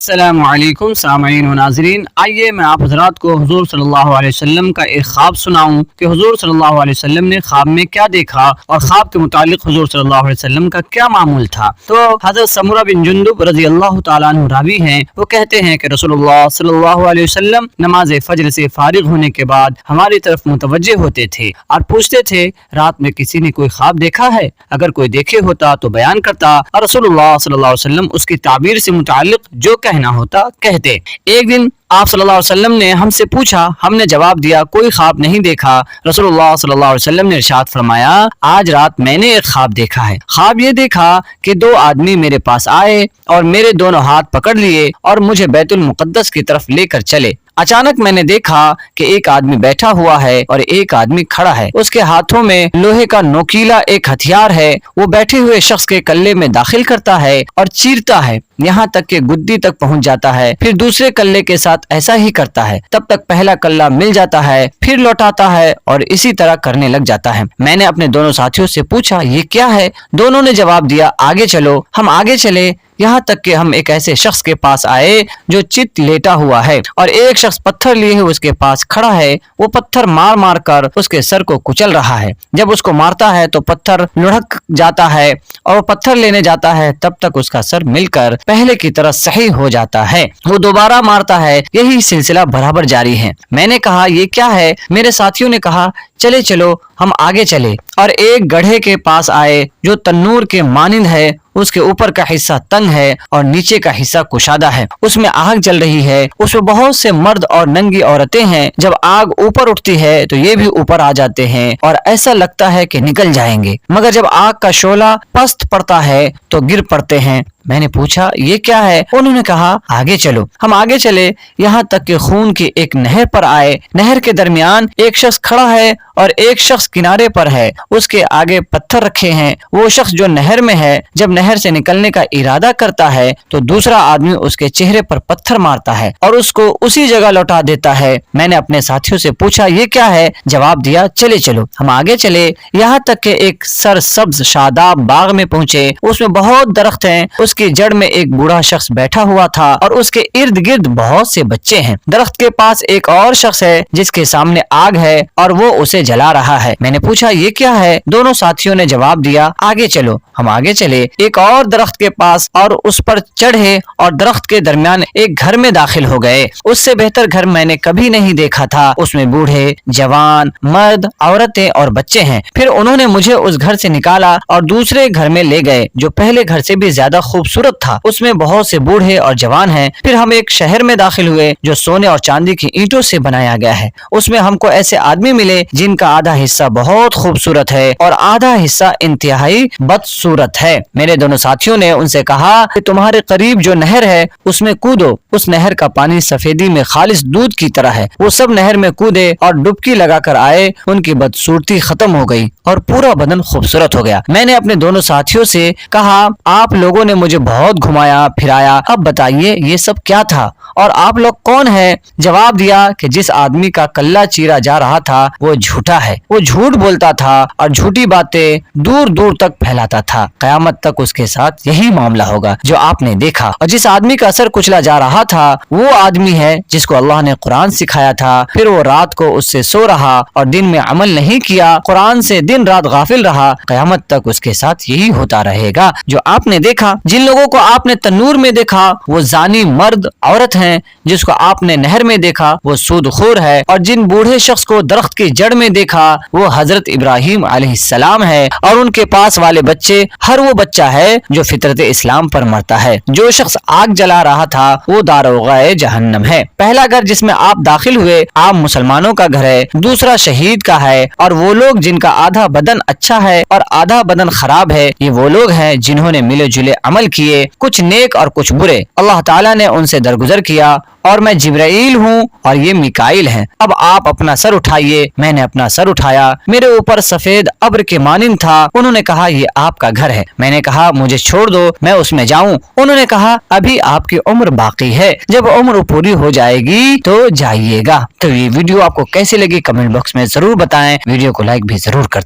السلام علیکم سامعین و ناظرین، آئیے میں آپ حضرات کو حضور صلی اللہ علیہ وسلم کا ایک خواب سناؤں کہ حضور صلی اللہ علیہ وسلم نے خواب میں کیا دیکھا اور خواب کے متعلق حضور صلی اللہ علیہ وسلم کا کیا معمول تھا۔ تو حضرت سمرہ بن جندب رضی اللہ تعالیٰ عنہ راوی ہیں، وہ کہتے ہیں کہ رسول اللہ صلی اللہ علیہ وسلم نماز فجر سے فارغ ہونے کے بعد ہماری طرف متوجہ ہوتے تھے اور پوچھتے تھے رات میں کسی نے کوئی خواب دیکھا ہے؟ اگر کوئی دیکھے ہوتا تو بیان کرتا اور رسول اللہ صلی اللہ علیہ وسلم اس کی تعبیر سے متعلق جو کہنا ہوتا کہتے۔ ایک دن آپ صلی اللہ علیہ وسلم نے ہم سے پوچھا، ہم نے جواب دیا کوئی خواب نہیں دیکھا۔ رسول اللہ صلی اللہ علیہ وسلم نے ارشاد فرمایا، آج رات میں نے ایک خواب دیکھا ہے۔ خواب یہ دیکھا کہ دو آدمی میرے پاس آئے اور میرے دونوں ہاتھ پکڑ لیے اور مجھے بیت المقدس کی طرف لے کر چلے۔ اچانک میں نے دیکھا کہ ایک آدمی بیٹھا ہوا ہے اور ایک آدمی کھڑا ہے، اس کے ہاتھوں میں لوہے کا نوکیلا ایک ہتھیار ہے۔ وہ بیٹھے ہوئے شخص کے کلے میں داخل کرتا ہے اور چیرتا ہے یہاں تک کہ گدی تک پہنچ جاتا ہے، پھر دوسرے کلے کے ساتھ ایسا ہی کرتا ہے، تب تک پہلا کلہ مل جاتا ہے، پھر لوٹاتا ہے اور اسی طرح کرنے لگ جاتا ہے۔ میں نے اپنے دونوں ساتھیوں سے پوچھا یہ کیا ہے؟ دونوں نے جواب دیا آگے چلو۔ ہم آگے چلے یہاں تک کہ ہم ایک ایسے شخص کے پاس آئے جو چت لیٹا ہوا ہے اور ایک شخص پتھر لیے اس کے پاس کھڑا ہے۔ وہ پتھر مار مار کر اس کے سر کو کچل رہا ہے۔ جب اس کو مارتا ہے تو پتھر لڑھک جاتا ہے اور وہ پتھر لینے جاتا ہے، تب تک اس کا سر مل کر پہلے کی طرح صحیح ہو جاتا ہے۔ وہ دوبارہ مارتا ہے، یہی سلسلہ برابر جاری ہے۔ میں نے کہا یہ کیا ہے؟ میرے ساتھیوں نے کہا چلے چلو ہم آگے چلے اور ایک گڑھے کے پاس آئے جو تنور کے مانند ہے۔ اس کے اوپر کا حصہ تنگ ہے اور نیچے کا حصہ کشادہ ہے، اس میں آگ جل رہی ہے، اس میں بہت سے مرد اور ننگی عورتیں ہیں۔ جب آگ اوپر اٹھتی ہے تو یہ بھی اوپر آ جاتے ہیں اور ایسا لگتا ہے کہ نکل جائیں گے، مگر جب آگ کا شعلہ پست پڑتا ہے تو گر پڑتے ہیں۔ میں نے پوچھا یہ کیا ہے؟ انہوں نے کہا آگے چلو۔ ہم آگے چلے یہاں تک کہ خون کی ایک نہر پر آئے۔ نہر کے درمیان ایک شخص کھڑا ہے اور ایک شخص کنارے پر ہے، اس کے آگے پتھر رکھے ہیں۔ وہ شخص جو نہر میں ہے جب نہر سے نکلنے کا ارادہ کرتا ہے تو دوسرا آدمی اس کے چہرے پر پتھر مارتا ہے اور اس کو اسی جگہ لوٹا دیتا ہے۔ میں نے اپنے ساتھیوں سے پوچھا یہ کیا ہے؟ جواب دیا چلے چلو۔ ہم آگے چلے یہاں تک کہ ایک سرسبز شاداب باغ میں پہنچے، اس میں بہت درخت ہیں، اس کی جڑ میں ایک بوڑھا شخص بیٹھا ہوا تھا اور اس کے ارد گرد بہت سے بچے ہیں۔ درخت کے پاس ایک اور شخص ہے جس کے سامنے آگ ہے اور وہ اسے جلا رہا ہے۔ میں نے پوچھا یہ کیا ہے؟ دونوں ساتھیوں نے جواب دیا آگے چلو۔ ہم آگے چلے ایک اور درخت کے پاس اور اس پر چڑھے اور درخت کے درمیان ایک گھر میں داخل ہو گئے۔ اس سے بہتر گھر میں نے کبھی نہیں دیکھا تھا، اس میں بوڑھے، جوان، مرد، عورتیں اور بچے ہیں۔ پھر انہوں نے مجھے اس گھر سے نکالا اور دوسرے گھر میں لے گئے جو پہلے گھر سے بھی زیادہ خوبصورت تھا، اس میں بہت سے بوڑھے اور جوان ہیں۔ پھر ہم ایک شہر میں داخل ہوئے جو سونے اور چاندی کی اینٹوں سے بنایا گیا ہے، اس میں ہم کو ایسے آدمی ملے جن کا آدھا حصہ بہت خوبصورت ہے اور آدھا حصہ انتہائی بدصورت ہے۔ میرے دونوں ساتھیوں نے ان سے کہا کہ تمہارے قریب جو نہر ہے اس میں کودو، اس نہر کا پانی سفیدی میں خالص دودھ کی طرح ہے۔ وہ سب نہر میں کودے اور ڈبکی لگا کر آئے، ان کی بدصورتی ختم ہو گئی اور پورا بدن خوبصورت ہو گیا۔ میں نے اپنے دونوں ساتھیوں سے کہا آپ لوگوں نے مجھے بہت گھمایا پھرایا، اب بتائیے یہ سب کیا تھا اور آپ لوگ کون ہیں؟ جواب دیا کہ جس آدمی کا کلہ چیرا جا رہا تھا وہ جھوٹا ہے، وہ جھوٹ بولتا تھا اور جھوٹی باتیں دور دور تک پھیلاتا تھا۔ قیامت تک اس کے ساتھ یہی معاملہ ہوگا جو آپ نے دیکھا۔ اور جس آدمی کا سر کچلا جا رہا تھا وہ آدمی ہے جس کو اللہ نے قرآن سکھایا تھا، پھر وہ رات کو اس سے سو رہا اور دن میں عمل نہیں کیا، قرآن سے دن رات غافل رہا، قیامت تک اس کے ساتھ یہی ہوتا رہے گا جو آپ نے دیکھا۔ جن لوگوں کو آپ نے تنور میں دیکھا وہ زانی مرد عورت ہیں، جس کو آپ نے نہر میں دیکھا وہ سود خور ہے، اور جن بوڑھے شخص کو درخت کی جڑ میں دیکھا وہ حضرت ابراہیم علیہ السلام ہے، اور ان کے پاس والے بچے ہر وہ بچہ ہے جو فطرت اسلام پر مرتا ہے۔ جو شخص آگ جلا رہا تھا وہ داروغہ جہنم ہے۔ پہلا گھر جس میں آپ داخل ہوئے عام مسلمانوں کا گھر ہے، دوسرا شہید کا ہے، اور وہ لوگ جن کا آدھا بدن اچھا ہے اور آدھا بدن خراب ہے یہ وہ لوگ ہیں جنہوں نے ملے جلے عمل کیے، کچھ نیک اور کچھ برے۔ اللہ تعالیٰ نے ان سے درگزر کیا اور میں جبرائیل ہوں اور یہ میکائیل ہیں۔ اب آپ اپنا سر اٹھائیے۔ میں نے اپنا سر اٹھایا، میرے اوپر سفید ابر کے مانند تھا۔ انہوں نے کہا یہ آپ کا گھر ہے۔ میں نے کہا مجھے چھوڑ دو میں اس میں جاؤں۔ انہوں نے کہا ابھی آپ کی عمر باقی ہے، جب عمر پوری ہو جائے گی تو جائیے گا۔ تو یہ ویڈیو آپ کو کیسی لگی کمنٹ باکس میں ضرور بتائیں، ویڈیو کو لائک بھی ضرور کریں۔